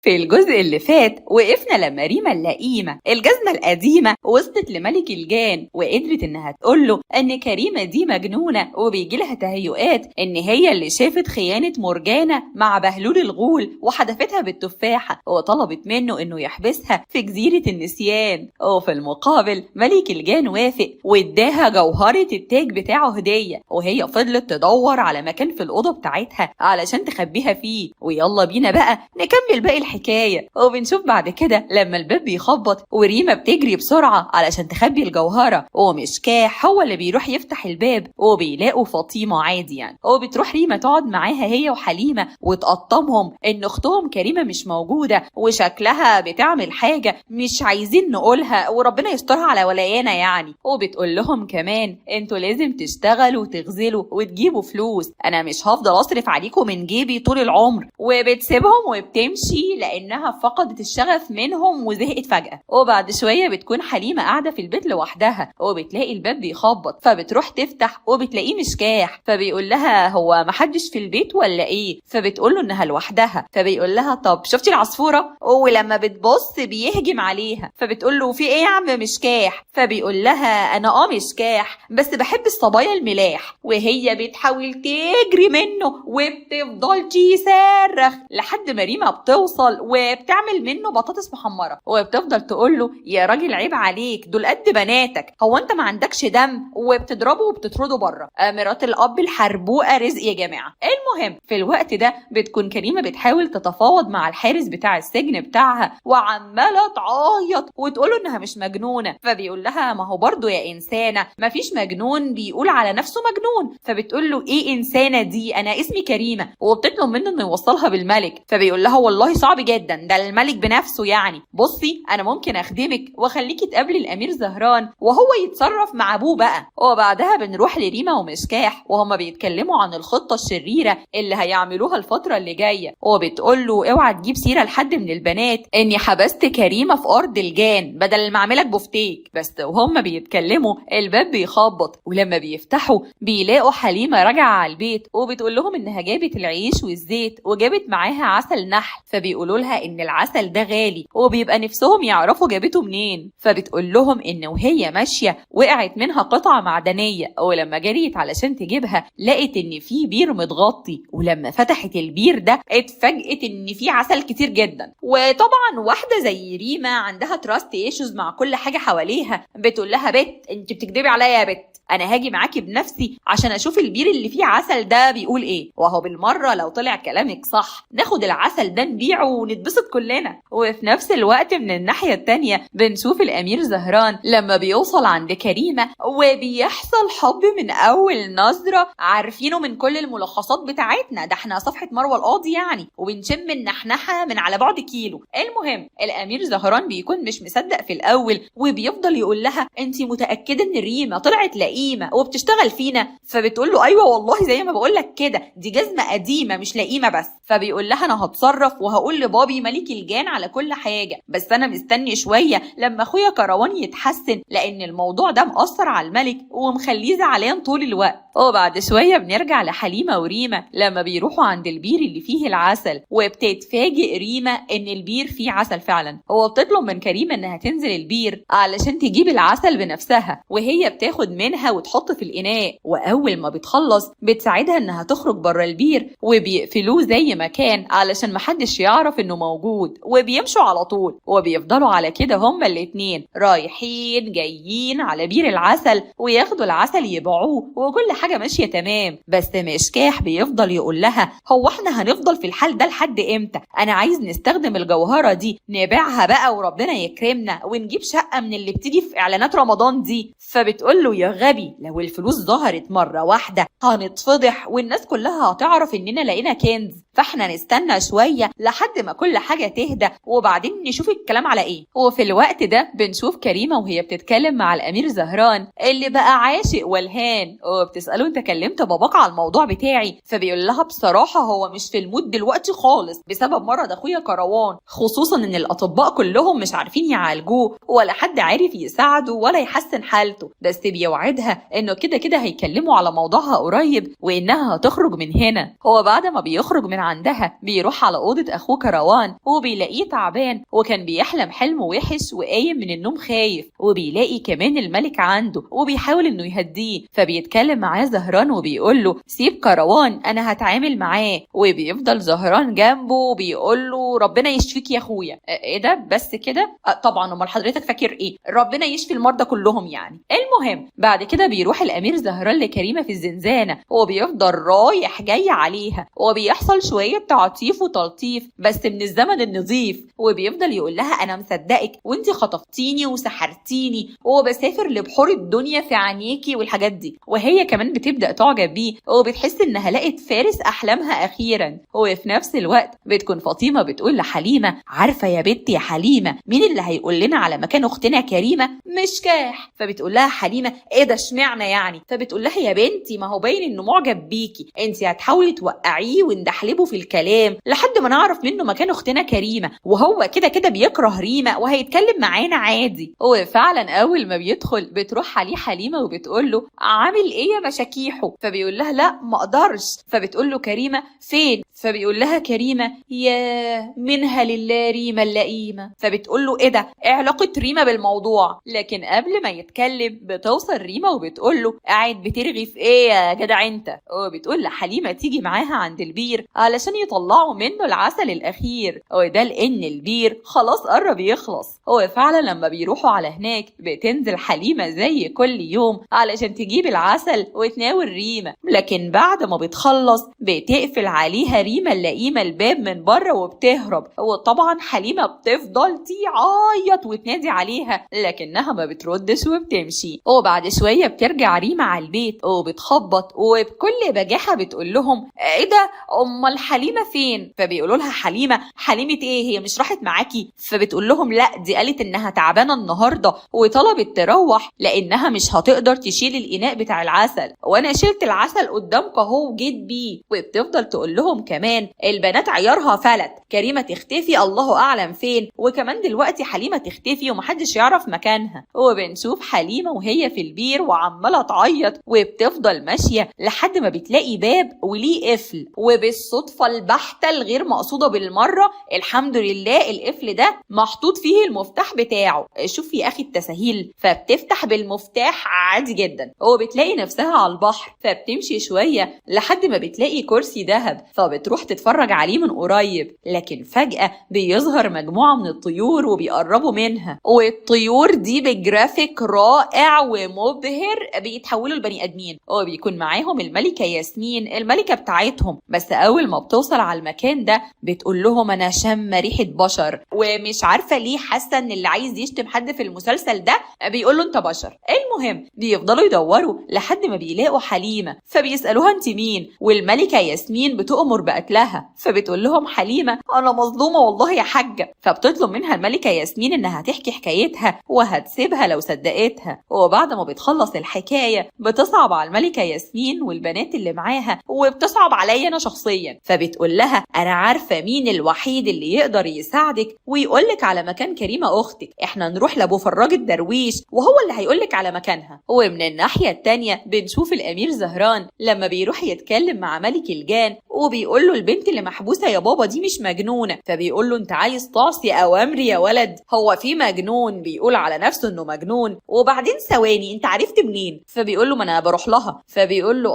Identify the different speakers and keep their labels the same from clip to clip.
Speaker 1: في الجزء اللي فات وقفنا لما ريما اللئيمة الجزمة القديمة وصلت لملك الجان وقدرت انها تقوله ان كريمة دي مجنونة وبيجيلها تهيؤات ان هي اللي شافت خيانة مرجانة مع بهلول الغول وحدفتها بالتفاحة وطلبت منه انه يحبسها في جزيرة النسيان. وفي المقابل ملك الجان وافق واداها جوهرة التاج بتاعه هدية وهي فضلت تدور على مكان في الأوضة بتاعتها علشان تخبيها فيه. ويلا بينا بقى نكمل باقي الحكاية. وبنشوف بعد كده لما الباب بيخبط وريما بتجري بسرعة علشان تخبي الجوهرة ومشكاح هو اللي بيروح يفتح الباب وبيلاقوا فاطمة عادي يعني. وبتروح ريما تقعد معاها هي وحليمة وتقطمهم ان اختهم كريمة مش موجودة وشكلها بتعمل حاجة مش عايزين نقولها وربنا يسترها على ولايانا يعني. وبتقول لهم كمان انتوا لازم تشتغلوا وتغزلوا وتجيبوا فلوس، انا مش هفضل اصرف عليكم من جيبي طول العمر. وبتسيبهم وبتمشي لانها فقدت الشغف منهم وزهقت فجأة. وبعد شوية بتكون حليمة قاعدة في البيت لوحدها وبتلاقي الباب بيخبط فبتروح تفتح وبتلاقيه مشكاح فبيقول لها هو محدش في البيت ولا ايه؟ فبتقول له انها لوحدها فبيقول لها طب شفتي العصفورة؟ ولما بتبص بيهجم عليها فبتقول له في ايه يا عم مشكاح؟ فبيقول لها انا مشكاح بس بحب الصبايا الملاح. وهي بتحاول تجري منه وبتفضل تصرخ لحد ما ريما بتوصل وبتعمل منه بطاطس محمرة وبتفضل تقول له يا راجل عيب عليك دول قد بناتك، هو انت ما عندكش دم؟ وبتضربه وبتطرده بره. مرات الاب الحربوقه رزق يا جماعه. المهم في الوقت ده بتكون كريمه بتحاول تتفاوض مع الحارس بتاع السجن بتاعها وعماله تعيط وتقوله انها مش مجنونه. فبيقول لها ما هو برضه يا انسانه ما فيش مجنون بيقول على نفسه مجنون. فبتقول له ايه انسانه دي؟ انا اسمي كريمه. وبتطلب منه انه يوصلها بالملك. فبيقول لها والله صعب جدا ده الملك بنفسه يعني. بصي انا ممكن اخدمك واخليكي تقابلي الامير زهران وهو يتصرف مع ابوه بقى. وبعدها بنروح لريما ومشكاح وهما بيتكلموا عن الخطه الشريره اللي هيعملوها الفتره اللي جايه. وبتقول له اوعى تجيب سيره لحد من البنات اني حبست كريمه في ارض الجان بدل ما اعملك بفتيك بس. وهما بيتكلموا الباب بيخبط ولما بيفتحوا بيلاقوا حليمه راجعه على البيت وبتقول لهم انها جابت العيش والزيت وجابت معاها عسل نحل. فبيقولوا لها ان العسل ده غالي وبيبقى نفسهم يعرفوا جابته منين. فبتقول لهم ان وهي ماشيه وقعت منها قطعه معدنيه ولما جريت علشان تجيبها لقت ان في بير متغطي ولما فتحت البير ده اتفاجئت ان في عسل كتير جدا. وطبعا واحده زي ريما عندها تراست ايشوز مع كل حاجه حواليها بتقول لها بت انت بتكدبي عليا يا بت، انا هاجي معاكي بنفسي عشان اشوف البير اللي فيه عسل ده بيقول ايه وهو بالمره لو طلع كلامك صح ناخد العسل ده نبيعه ونتبسط كلنا. وفي نفس الوقت من الناحيه التانيه بنشوف الامير زهران لما بيوصل عند كريمه وبيحصل حب من اول نظره عارفينه من كل الملخصات بتاعتنا، ده احنا صفحه مروه القاضي يعني وبنشم النحنحه من على بعد كيلو. المهم الامير زهران بيكون مش مصدق في الاول وبيفضل يقول لها انتي متاكده ان ريما طلعت لئيمه وبتشتغل فينا؟ فبتقول له ايوه والله زي ما بقول لك كده دي جزمه قديمه مش لئيمه بس. فبيقول لها انا هتصرف وهقول لبابي ملك الجان على كل حاجه بس انا مستني شويه لما اخويا كروان يتحسن لان الموضوع ده مأثر على الملك ومخليه زعلان طول الوقت. وبعد شويه بنرجع لحليمه وريما لما بيروحوا عند البير اللي فيه العسل وبتتفاجئ ريما ان البير فيه عسل فعلا. هو بتطلب من كريمه انها تنزل البير علشان تجيب العسل بنفسها وهي بتاخد منها وتحط في الاناء. واول ما بتخلص بتساعدها انها تخرج بره البير وبيقفلوه زي ما كان علشان محدش يعرف انه موجود وبيمشوا على طول. وبيفضلوا على كده هما الاتنين رايحين جايين على بير العسل وياخدوا العسل يبيعوه وكل حاجه ماشيه تمام. بس مشكاح بيفضل يقول لها هو احنا هنفضل في الحال ده لحد امتى؟ انا عايز نستخدم الجوهره دي نبيعها بقى وربنا يكرمنا ونجيب شقه من اللي بتيجي في اعلانات رمضان دي. فبتقول له يا غبي لو الفلوس ظهرت مره واحده هنتفضح والناس كلها هتعرف اننا لقينا كنز، فاحنا نستنى شويه لحد ما كل حاجه تهدى وبعدين نشوف الكلام على ايه. وفي الوقت ده بنشوف كريمه وهي بتتكلم مع الامير زهران اللي بقى عاشق والهان وبتساله انت كلمت باباك على الموضوع بتاعي؟ فبيقول لها بصراحه هو مش في المود دلوقتي خالص بسبب مرض اخويا كروان، خصوصا ان الاطباء كلهم مش عارفين يعالجوه ولا حد عارف يساعده ولا يحسن حالته. بس بيوعدها انه كده كده هيكلموا على موضوعها قريب وانها هتخرج من هنا. هو بعد ما بيخرج من عندها بيروح على أوضة أخوه كروان وبيلاقيه تعبان وكان بيحلم حلم وحش وقايم من النوم خايف، وبيلاقي كمان الملك عنده وبيحاول إنه يهديه، فبيتكلم معاه زهران وبيقول له سيب كروان أنا هتعامل معاه، وبيفضل زهران جنبه وبيقول له ربنا يشفيك يا أخويا. إيه ده بس كده؟ طبعا، أمال حضرتك فاكر إيه؟ ربنا يشفي المرضى كلهم يعني. المهم بعد كده بيروح الأمير زهران لكريمة في الزنزانة وبيفضل رايح جاي عليها، وبيحصل شوية تعطيف وتلطيف بس من الزمن النظيف، وبيفضل يقول لها أنا مصدقك وانتي خطفتيني وسحرتيني وبسافر لبحور الدنيا في عينيكي والحاجات دي، وهي كمان بتبدأ تعجب بيه وبتحس إنها لقت فارس أحلامها أخيرا. وفي نفس الوقت بتكون فاطمة بتقول لحليمة عارفة يا بنتي يا حليمة مين اللي هيقول لنا على مكان أختنا كريمة؟ مشكاح. فبتقول لها حليمة ايه ده اشمعنى يعني؟ فبتقول لها يا بنتي ما هو باين انه معجب بيكي، انت هتحاولي توقعيه وندحلبه في الكلام لحد ما نعرف منه مكان اختنا كريمة، وهو كده كده بيكره ريمة وهيتكلم معانا عادي. وفعلا اول ما بيدخل بتروح عليه حليمة وبتقول له عامل ايه يا مشاكيحه؟ فبيقول لها لا ما اقدرش. فبتقول له كريمة فين؟ فبيقول لها كريمة يا منها لله ريمة اللئيمة. فبتقول له ايه ده؟ ايه علاقة ريمة بالموضوع؟ لكن قبل ما يتكلم بتوصل ريمة وبتقول له قاعد بترغي في ايه يا جدع انت؟ وبتقول لحليمة تيجي معاها عند البير علشان يطلعوا منه العسل الاخير، وده لان البير خلاص قرب يخلص. وفعلا لما بيروحوا على هناك بتنزل حليمة زي كل يوم علشان تجيب العسل وتناول ريمة، لكن بعد ما بتخلص بتقفل عليها ريمة اللئيمة الباب من بره وبتهرب، وطبعا حليمة بتفضل تعيط وتنادي عليها لكنها ما بتردش وبتمشي. وبعد شوية بترجع ريمة على البيت وبتخبط وبكل بجاحة بتقول لهم ايه ده امال حليمة فين؟ فبيقولوا لها حليمة ايه؟ هي مش راحت معاكي؟ فبتقول لهم لا دي قالت انها تعبانة النهاردة وطلبت تروح لانها مش هتقدر تشيل الاناء بتاع العسل، وانا شلت العسل قدامك اهو وجيت بيه. وبتفضل تقول لهم كمان البنات عيارها فلت، كريمة تختفي الله اعلم فين، وكمان دلوقتي حليمة تختفي ومحدش يعرف مكانها. وبنشوف حليمة وهي في البير وعمالة تعيط وبتفضل ماشية لحد ما بتلاقي باب وليه قفل، وبالصدفة البحتة الغير مقصودة بالمرة الحمد لله القفل ده محطوط فيه المفتاح بتاعه. شوف يا اخي التساهيل. فبتفتح بالمفتاح عادي جدا وبتلاقي نفسها على البحر، فبتمشي شوية لحد ما بتلاقي كرسي ذهب فبتروح تتفرج عليه من قريب، لكن فجأة بيظهر مجموعة من الطيور وبيقربوا منها، والطيور دي بجرافيك رائع ومبهر بيتحولوا لبني ادمين، وبيكون معاهم الملكة ياسمين الملكة بتاعتهم. بس اول ما بتوصل على المكان ده بتقول لهم انا شامة ريحة بشر، ومش عارفة ليه حاسة ان اللي عايز يشتم حد في المسلسل ده بيقول له انت بشر. المهم بيفضلوا يدوروا لحد ما بيلاقوا حليمة، فبيسألوها انت مين؟ والملكة ياسمين بتؤمر بقتلها. فبتقول لهم حليمة انا مظلومة والله يا حاجة. فبتطلب منها الملكة ياسمين انها تحكي حكايتها وهتسيبها لو صدقتها. وبعد ما بتخلص الحكاية بتصعب على الملكة ياسمين والبنات اللي معاها وبتصعب عليا انا شخصيا. فبتقول لها انا عارفة مين الوحيد اللي يقدر يساعدك ويقولك على مكان كريمة اختك، احنا نروح لابو فراج الدرويش وهو اللي هيقولك على مكانها. ومن الناحية التانية بنشوف الامير زهران لما بيروح يتكلم مع ملك الجان وبيقول له البنت اللي محبوسة يا بابا دي مش مجنونة. فبيقول له انت عايز تعصي اوامري يا ولد؟ هو في مجنون بيقول على نفسه انه مجنون؟ وبعدين ثواني انت عرفت منين؟ فبيقول له ما انا بروح لها. فبيقول له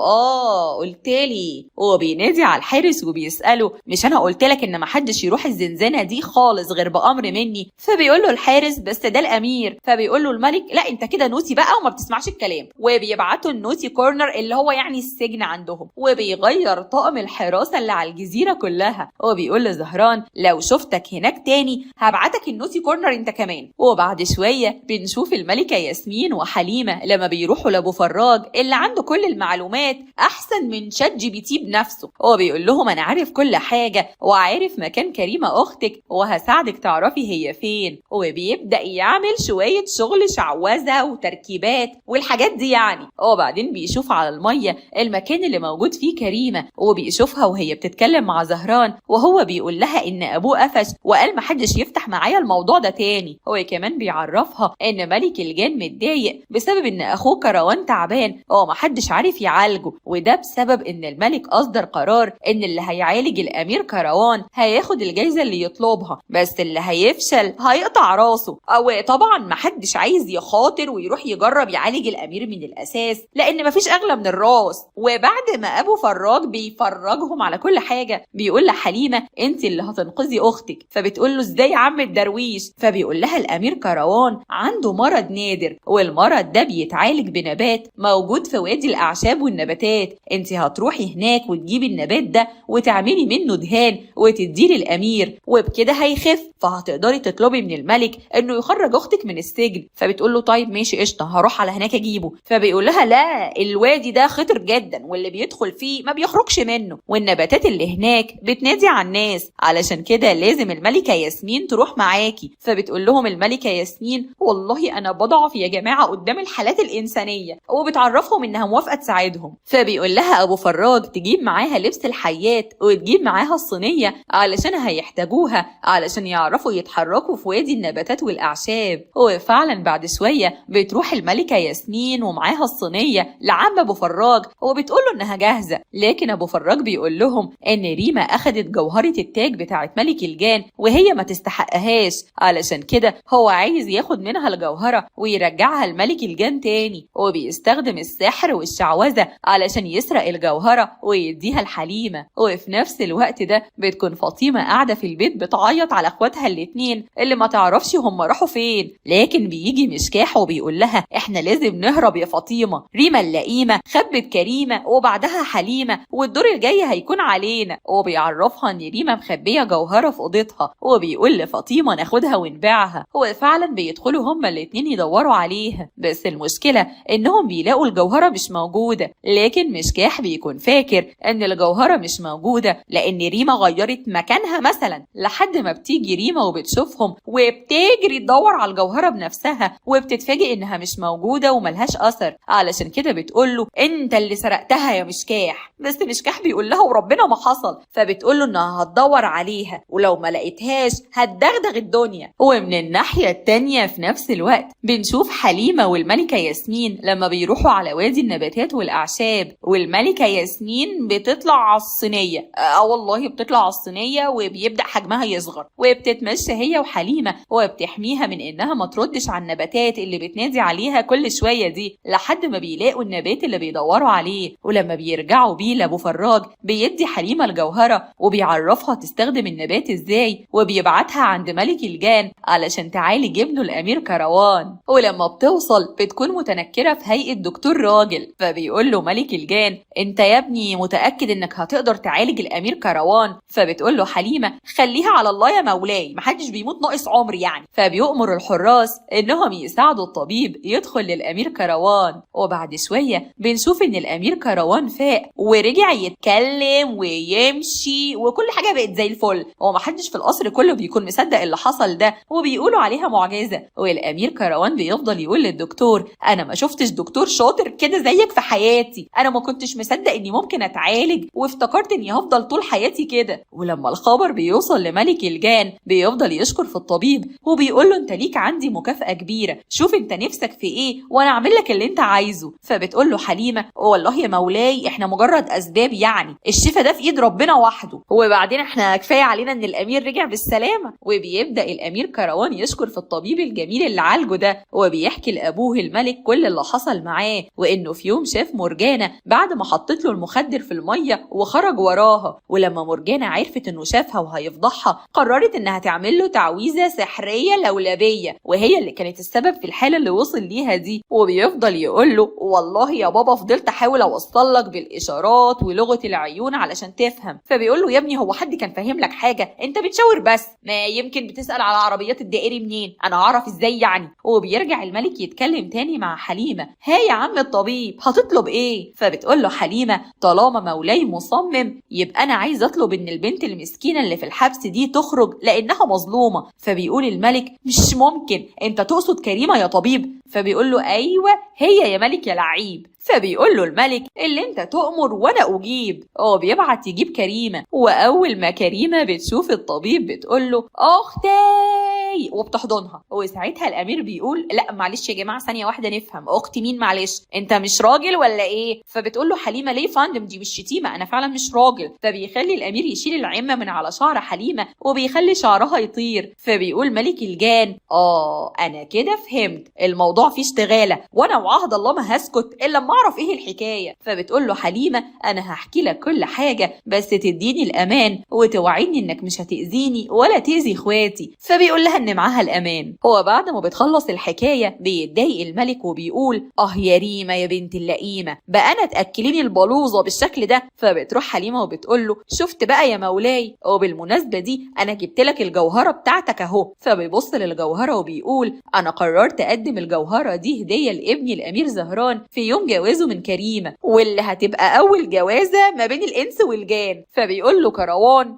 Speaker 1: قلتلي. وبينادي على الحارس وبيسأله مش انا قلتلك ان محدش يروح الزنزانة دي خالص غير بأمر مني؟ فبيقول له الحارس بس ده الامير. فبيقول له الملك لا انت كده نوتي بقى وما بتسمعش الكلام، وبيبعتوا النوتي كورنر اللي هو يعني السجن عندهم، وبيغير طاقم الحراسة اللي على الجزيرة كلها. وبيقول لزهران لو شفتك هناك تاني هبعتك النوتي كورنر انت كمان. وبعد شوية بنشوف الملكة ياسمين وحليمة لما بيروحوا لابو فراج اللي عنده كل المعلومات احسن من شات جي بي تي بنفسه، وبيقول لهم انا عارف كل حاجة وعارف مكان كريمة اختك وهساعدك تعرفي هي فين. وبيبدأ يعمل شوية شغل شعوذة وتركيبات والحاجات دي يعني. وبعدين بيشوف على المية المكان اللي موجود فيه كريمة وبيشوفها بيشوفها وهي بتتكلم مع زهران وهو بيقول لها ان ابوه قفش وقال محدش يفتح معايا الموضوع ده تاني. هو كمان بيعرفها ان ملك الجان متضايق بسبب ان اخوه كروان تعبان محدش عارف يعالجه، وده بسبب ان الملك اصدر قرار ان اللي هيعالج الامير كروان هياخد الجايزه اللي يطلبها، بس اللي هيفشل هيقطع راسه. او طبعا محدش عايز يخاطر ويروح يجرب يعالج الامير من الاساس لان مفيش اغلى من الراس. وبعد ما ابو فراج بيفرجهم على كل حاجه بيقول لحليمه انت اللي هتنقذي اختك، فبتقول له ازاي يا عم الدرويش؟ فبيقول لها الامير كروان عنده مرض نادر والمرض ده بيتعالج بنبات موجود في وادي الاعشاب والنباتات، انت هتروحي هناك وتجيبي النبات ده وتعملي منه دهان وتديه للامير وبكده هيخف، فهتقدري تطلبي من الملك انه يخرج اختك من السجن. فبتقول له طيب ماشي قشطه هروح على هناك اجيبه. فبيقول لها لا الوادي ده خطر جدا واللي بيدخل فيه ما بيخرجش منه، والنباتات اللي هناك بتنادي على الناس، علشان كده لازم الملكه ياسمين تروح معاكي. فبتقول لهم الملكه ياسمين والله انا بضعف يا جماعه قدام الحالات الانسانيه، وبتعرفهم انها موافقه تساعدهم. فبيقول لها ابو فراج تجيب معاها لبس الحيات وتجيب معاها الصينيه علشان هيحتاجوها علشان يعرفوا يتحركوا في وادي النباتات والاعشاب. وفعلا بعد شويه بتروح الملكه ياسمين ومعاها الصينيه لعم ابو فراج وبتقول له انها جاهزه، لكن ابو فراج بيقول لهم ان ريما اخذت جوهره التاج بتاعت ملك الجان وهي ما تستحقهاش، علشان كده هو عايز ياخد منها الجوهره ويرجعها لملك الجان تاني، وبيستخدم السحر والشعوذه علشان يسرق الجوهره ويديها لحليمه. وفي نفس الوقت ده بتكون فاطمه قاعده في البيت بتعيط على اخواتها الاتنين اللي ما تعرفش هم راحوا فين، لكن بيجي مشكاح وبيقول لها احنا لازم نهرب يا فاطمه، ريما اللئيمه خبت كريمه وبعدها حليمه والدور الجاي هيكون علينا، وبيعرفها ان ريما مخبيه جوهره في اوضتها وبيقول لفاطمه ناخدها ونبيعها. وفعلا بيدخلوا هما الاتنين يدوروا عليها، بس المشكله انهم بيلاقوا الجوهره مش موجوده، لكن مشكاح بيكون فاكر ان الجوهره مش موجوده لان ريما غيرت مكانها مثلا، لحد ما بتيجي ريما وبتشوفهم وبتجري تدور على الجوهره بنفسها وبتتفاجئ انها مش موجوده وملهاش اثر، علشان كده بتقول له انت اللي سرقتها يا مشكاح. بس مشكاح بيقول لها وربنا ما حصل، فبتقول له انها هتدور عليها ولو ما لقيتهاش هتدغدغ الدنيا. ومن الناحيه التانيه في نفس الوقت بنشوف حليمه والملكه ياسمين لما بيروحوا على وادي النباتات والاعشاب، والملكه ياسمين بتطلع على الصينيه، والله بتطلع على الصينيه وبيبدا حجمها يصغر، وبتتمشى هي وحليمه وبتحميها من انها ما تردش على النباتات اللي بتنادي عليها كل شويه دي، لحد ما بيلاقوا النبات اللي بيدوروا عليه. ولما بيرجعوا بيه لابو فراج بيدي حليمه الجوهره وبيعرفها تستخدم النبات ازاي، وبيبعتها عند ملك الجان علشان تعالج ابنه الامير كروان. ولما بتوصل بتكون متنكره في هيئه دكتور راجل، فبيقول له ملك الجان انت يا ابني متاكد انك هتقدر تعالج الامير كروان؟ فبتقول له حليمه خليها على الله يا مولاي، محدش بيموت ناقص عمر يعني. فبيؤمر الحراس انهم يساعدوا الطبيب يدخل للامير كروان. وبعد شويه بنشوف ان الامير كروان فاق ورجع يتكلم ويمشي وكل حاجه بقت زي الفل، ومحدش في القصر كله بيكون مصدق اللي حصل ده وبيقولوا عليها معجزه. والامير كروان بيفضل يقول للدكتور انا ما شفتش دكتور شاطر كده زيك في حياتي، انا ما كنتش مصدق اني ممكن اتعالج وافتكرت اني هفضل طول حياتي كده. ولما الخبر بيوصل لملك الجان بيفضل يشكر في الطبيب وبيقول له انت ليك عندي مكافأة كبيرة، شوف انت نفسك في ايه وانا اعمل لك اللي انت عايزه. فبتقول له حليمة والله يا مولاي احنا مجرد اسباب، يعني الشفا ده في ايد ربنا وحده، وبعدين احنا كفاية علينا ان الامير رجع بالسلامة. وبيبدأ الامير كروان يشكر في الطبيب الجميل اللي عالجه ده، وبيحكي لابوه الملك كل اللي حصل معاه، وانه في يوم شاف مرجانة بعد ما حطت له المخدر في المية وخرج وراها، ولما مرجانة عرفت انه شافها وهيفضحها قررت انها تعمل له تعويذة سحرية لولبية، وهي اللي كانت السبب في الحالة اللي وصل ليها دي. وبيفضل يقول له والله يا بابا فضلت احاول اوصل لك بالاشارات ولغة العيون علشان تفهم. فبيقول له يا ابني هو حد كان فاهم لك حاجة؟ انت بتشاور بس، ما يمكن بتسأل على عربيات الدائري منين، انا اعرف ازاي يعني. وبيرجع الملك يتكلم تاني مع حليمة، ها يا عم الطبيب هتطلب ايه؟ فبتقول له حليمة طالما مولاي مصمم يبقى انا عايز اطلب ان البنت المسكينة اللي في الحبس دي تخرج لانها مظلومة. فبيقول الملك مش ممكن، انت تقصد كريمة يا طبيب؟ فبيقول له ايوه هي يا ملك يا لعيب. فبيقول له الملك اللي انت تؤمر وانا اجيب. هو بيبعت يجيب كريمة، واول ما كريمة بتشوف الطبيب بتقول له اختي وبتحضنها. وساعتها الامير بيقول لا معلش يا جماعة ثانية واحدة نفهم، اختي مين معلش، انت مش راجل ولا ايه؟ فبتقول له حليمة ليه فندم، دي مش شتيمة انا فعلا مش راجل. فبيخلي الامير يشيل العمة من على شعر حليمة وبيخلي شعرها يطير. فبيقول ملك الجان انا كده فهمت الموضوع فيه اشتغالة، وانا وعهد الله ما هسكت الا لما اعرف ايه الحكاية. فبتقول له حليمة انا هحكي لك كل حاجة بس تديني الامان وتوعدني انك مش هتأذيني ولا تأذي اخواتي. فبيقول لها ان معاها الامان. هو بعد ما بتخلص الحكاية بيتضايق الملك وبيقول يا ريمة يا بنت اللئيمة بقى انا تأكليني البلوزة بالشكل ده. فبتروح حليمة وبتقول له شفت بقى يا مولاي، وبالمناسبة دي انا جبت لك الجوهرة بتاعتك اهو. فبيبص للجوهرة وبيقول انا قررت اقدم الجوهرة دي هدية لابني الامير زهران في يوم جوازه من كريمة، واللي هتبقى اول جوازة ما بين الانس والجان. فبيقول له كروان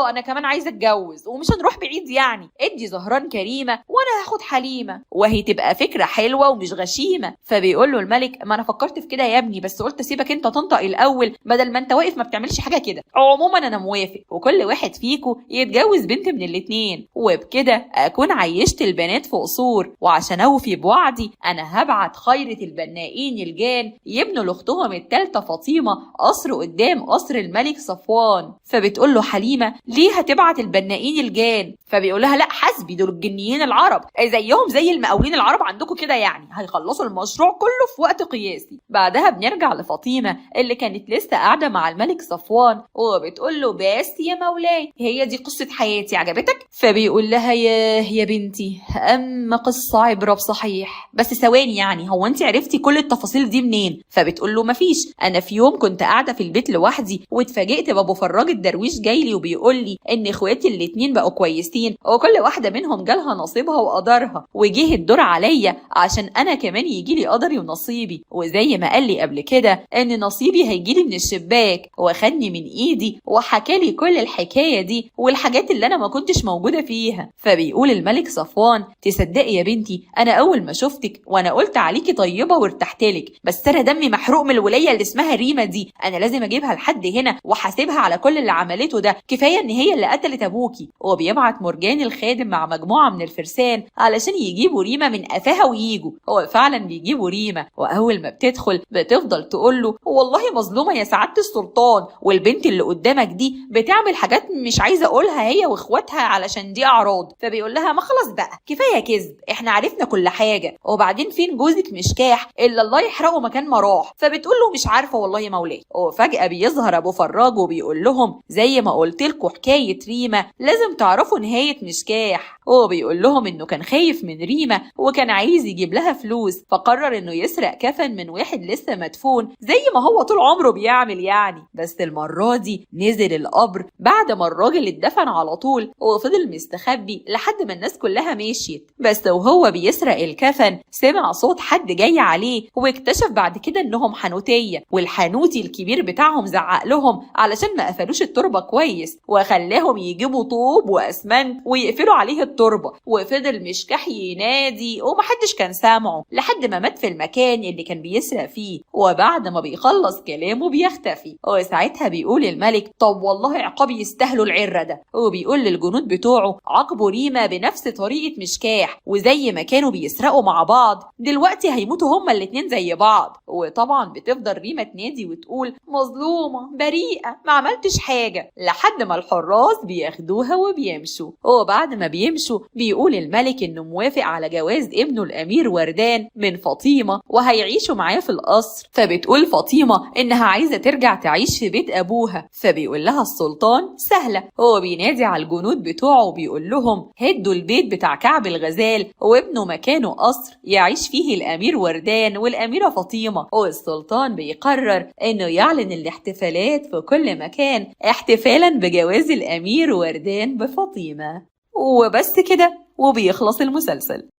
Speaker 1: انا كمان عايزة اتجوز ومش هنروح بعيد يعني، ادي زهران كريمة وانا هاخد حليمة وهي تبقى فكرة حلوة ومش غشيمة. فبيقول له الملك ما انا فكرت في كده يا ابني بس قلت سيبك انت تنطق الاول بدل ما انت واقف ما بتعملش حاجة كده. عموما انا موافق وكل واحد فيكو يتجوز بنت من الاتنين، وبكده اكون عيشت البنات في قصور، وعشان اوفي بوعدي انا هبعت خيرة البنائين الجان يبنوا لاختهم التالتة فاطمة قصر قدام قصر الملك صفوان. فبتقول له حليمة ليه هتبعت البنائين الجان؟ فبيقول لها لا حسبي دول الجنيين العرب زيهم زي المقاولين العرب عندكم كده، يعني هيخلصوا المشروع كله في وقت قياسي. بعدها بنرجع لفاطمة اللي كانت لسه قاعدة مع الملك صفوان وبتقول له بس يا مولاي هي دي قصة حياتي عجبتك؟ فبيقول لها يا بنتي اما قصة عبرة بصحيح، بس ثواني يعني هو انت عرفتي كل التفاصيل دي منين؟ فبتقول له مفيش، انا في يوم كنت قاعدة في البيت لوحدي واتفاجئت بابو فراج الدرويش جاي لي وبيقول لي ان اخواتي الاتنين بقوا كويسين وكل واحدة منهم جالها نصيبها وقدرها، وجه الدور عليا عشان انا كمان يجيلي قدري ونصيبي، وزي ما قال لي قبل كده ان نصيبي هيجيلي من الشباك واخدني من ايدي وحكالي كل الحكاية دي والحاجات اللي انا ما كنتش موجودة فيها. فبيقول الملك صفوان تصدقي يا بنتي انا اول ما شفتك وانا قلت عليكي طيبة وارتحت لك، بس انا دمي محروق من الولاية اللي اسمها ريمة دي، انا لازم اجيبها لحد هنا وحاسبها على كل اللي عملته ده، كفاية ان هي اللي قتلت ابوكي. وبيبعت مرجان الخادم مع مجموعة من الفرسان علشان يجيبوا ريمة من قفاها ويجوا. هو فعلا بيجيبوا ريمة، واول ما بتدخل بتفضل تقول له والله مظلومة يا سعادة السلطان، والبنت اللي قدامك دي بتعمل حاجات مش عايزة اقولها هي واخواتها علشان دي اعراض. فبيقول لها ما خلاص بقى كفاية كذب، احنا عرفنا كل حاجة، وبعدين فين جوزك مشكاح الا الله يحرقه مكان ما راح؟ فبتقول له مش عارفة والله يا مولاي. وفجأة بيظهر ابو فراج وبيقول لهم زي ما قلت لكم حكاية ريمة لازم تعرفوا نهاية مشكاح. هو بيقول لهم انه كان خايف من ريمة وكان عايز يجيب لها فلوس، فقرر انه يسرق كفن من واحد لسه مدفون زي ما هو طول عمره بيعمل يعني، بس المرة دي نزل القبر بعد ما الراجل اتدفن على طول وفضل مستخبي لحد ما الناس كلها مشيت. بس وهو بيسرق الكفن سمع صوت حد جاي عليه، واكتشف بعد كده انهم حانوتية، والحانوتي الكبير بتاعهم زعق لهم علشان ما قفلوش التربة كويس وخلاهم يجيبوا طوب واسمنت ويقفلوا عليه التربة. وفضل مشكاح ينادي ومحدش كان سامعه لحد ما مات في المكان اللي كان بيسرق فيه، وبعد ما بيخلص كلامه بيختفي. وساعتها بيقول الملك طب والله عقاب يستاهلوا العرة ده، وبيقول للجنود بتوعه عاقبوا ريمة بنفس طريقة مشكاح، وزي ما كانوا بيسرقوا مع بعض دلوقتي هيموتوا هما الاتنين زي بعض. وطبعا بتفضل ريمة تنادي وتقول مظلومة بريئة ما عملتش حاجة، لحد ما الحراس بياخدوها وبيمشوا. وبعد ما بيمشوا بيقول الملك انه موافق على جواز ابنه الامير وردان من فاطمة وهيعيشوا معاه في القصر. فبتقول فاطمة انها عايزة ترجع تعيش في بيت ابوها، فبيقول لها السلطان سهلة. هو بينادي على الجنود بتوعه وبيقول لهم هدوا البيت بتاع كعب الغزال وابنه مكانه قصر يعيش فيه الامير وردان والاميرة فاطمة. والسلطان بيقرر انه يعلن الاحتفالات في كل مكان احتفالا بجواز الامير وردان بفاطمة. وبس كده وبيخلص المسلسل.